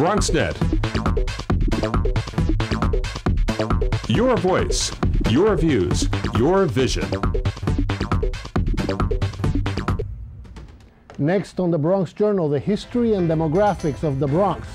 BronxNet. Your voice, your views, your vision. Next on the Bronx Journal, the history and demographics of the Bronx.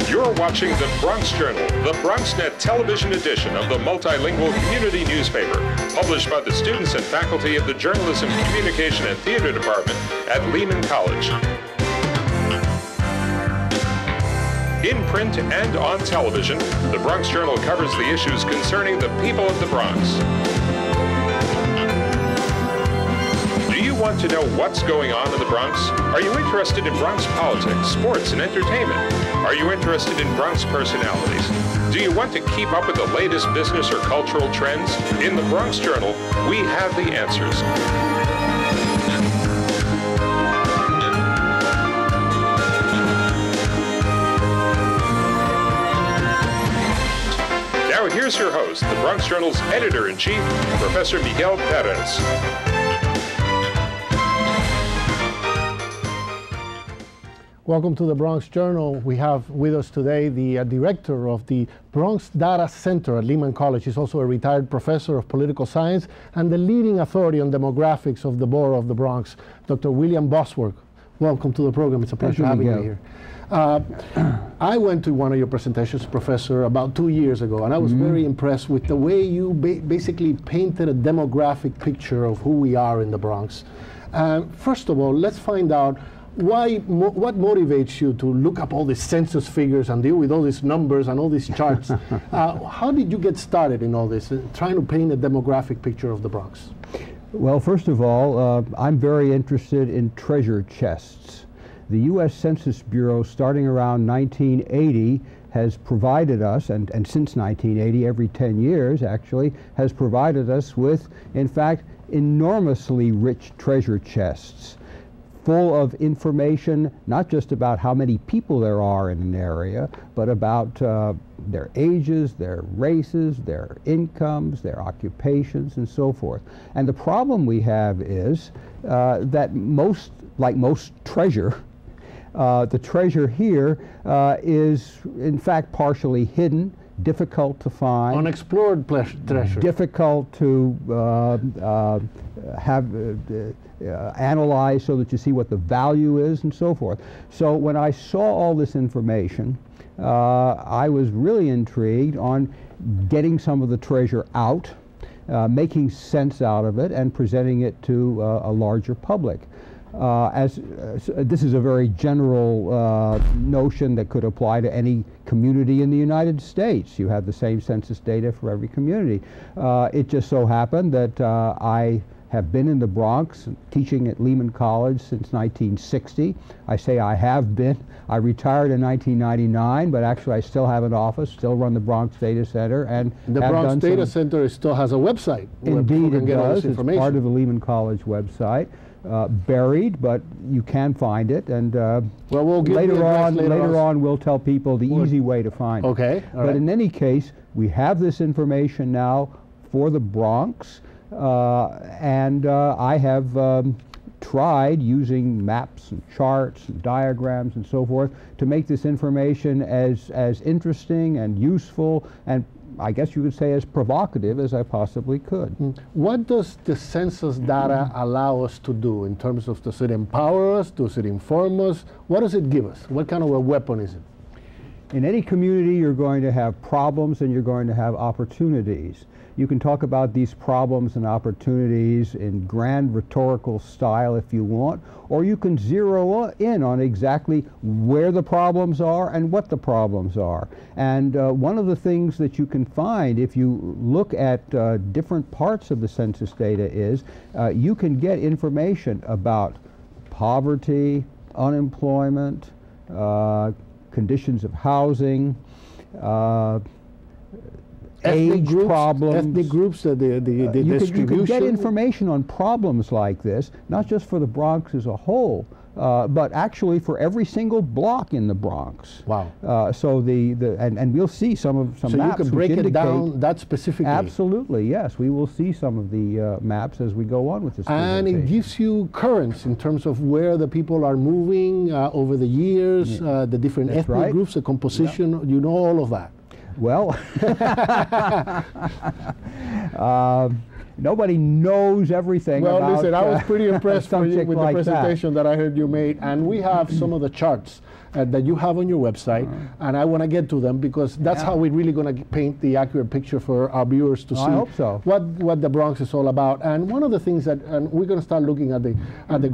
You're watching the Bronx Journal, the BronxNet television edition of the multilingual community newspaper, published by the students and faculty of the Journalism, Communication, and Theater Department at Lehman College. In print and on television, the Bronx Journal covers the issues concerning the people of the Bronx. Do you want to know what's going on in the Bronx? Are you interested in Bronx politics, sports, and entertainment? Are you interested in Bronx personalities? Do you want to keep up with the latest business or cultural trends? In the Bronx Journal, we have the answers. Now here's your host, the Bronx Journal's editor-in-chief, Professor Miguel Perez. Welcome to the Bronx Journal. We have with us today the director of the Bronx Data Center at Lehman College. He's also a retired professor of political science and the leading authority on demographics of the borough of the Bronx, Dr. William Bosworth. Welcome to the program. It's a pleasure having you here. I went to one of your presentations, Professor, about 2 years ago, and I was very impressed with the way you basically painted a demographic picture of who we are in the Bronx. First of all, let's find out what motivates you to look up all these census figures and deal with all these numbers and all these charts? How did you get started in all this, trying to paint a demographic picture of the Bronx? Well, first of all, I'm very interested in treasure chests. The U.S. Census Bureau, starting around 1980, has provided us, and since 1980, every 10 years actually, has provided us with, in fact, enormously rich treasure chests, full of information, not just about how many people there are in an area, but about their ages, their races, their incomes, their occupations, and so forth. And the problem we have is that like most treasure, the treasure here is in fact partially hidden, difficult to find, unexplored treasure, difficult to analyze so that you see what the value is and so forth. So when I saw all this information, I was really intrigued on getting some of the treasure out, making sense out of it, and presenting it to a larger public. This is a very general notion that could apply to any community in the United States. You have the same census data for every community. It just so happened that I have been in the Bronx teaching at Lehman College since 1960. I say I have been. I retired in 1999, but actually I still have an office, still run the Bronx Data Center, and the Bronx Data Center still has a website. Indeed it does. It's part of the Lehman College website. Buried, but you can find it, and well, we'll give later on we'll tell people the easy way to find it. Okay. But in any case, we have this information now for the Bronx, and I have tried using maps and charts and diagrams and so forth to make this information as interesting and useful and I guess you could say as provocative as I possibly could. What does the census data allow us to do in terms of, does it empower us, does it inform us, what does it give us? What kind of a weapon is it? In any community you're going to have problems and you're going to have opportunities. You can talk about these problems and opportunities in grand rhetorical style if you want, or you can zero in on exactly where the problems are and what the problems are. And one of the things that you can find if you look at different parts of the census data is you can get information about poverty, unemployment, conditions of housing, age problems, ethnic groups, the distribution. You can get information on problems like this, not just for the Bronx as a whole, but actually for every single block in the Bronx. Wow. So and we'll see some So maps you could break which it indicate down that specifically. Absolutely, yes. We will see some of the maps as we go on with this And it presentation. gives you currents in terms of where the people are moving over the years, the different That's ethnic right. groups, the composition, you know all of that. Well, nobody knows everything Well, about listen, I was pretty impressed with the subject like that. presentation that I heard you made, and we have some of the charts that you have on your website, and I want to get to them because that's how we're really going to paint the accurate picture for our viewers to see I hope so. what the Bronx is all about. And one of the things that, and we're going to start looking at the